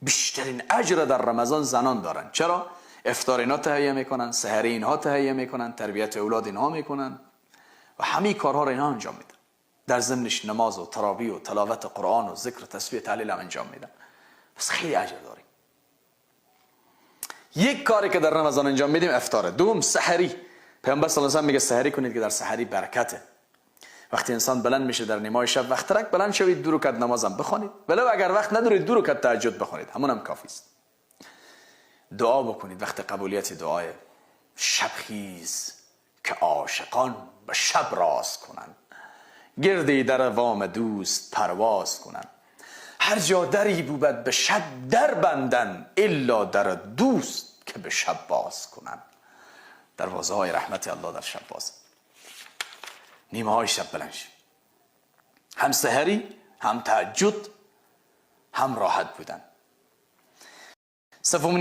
بیشترین اجر در رمضان زنان دارن. چرا؟ افطار اینا تهیه میکنن، سحری اینها تهیه میکنن، تربیت اولاد اینها میکنن و همه کارها رو اینها انجام میدن. در ضمنش نماز و تراویح و تلاوت قرآن و ذکر و تسبیح تهلیل هم انجام میدن. پس خیلی اجر داریم. یک کاری که در رمضان انجام میدیم افطاره. دوم سحری. پیامبر صلی الله علیه و آله میگه سحری کنید که در سحری برکته. وقتی انسان بلند میشه در نیمای شب، وقت ترک بلند شوید 2 رکعت نمازم بخونید، ولو اگر وقت ندارید 2 رکعت تهجد بخونید، همون هم کافی است. دعا بکنید وقت قبولیت دعای شبخیز که عاشقان به شب راز کنن، گردی در وام دوست پرواز کنن، هر جا دری بود به شب در بندن، الا در دوست که به شب باز کنن. دروازه های رحمت الله در شب باز. نیمه های شب بلند شد، هم سحری هم تهجد هم راحت بودن. سومین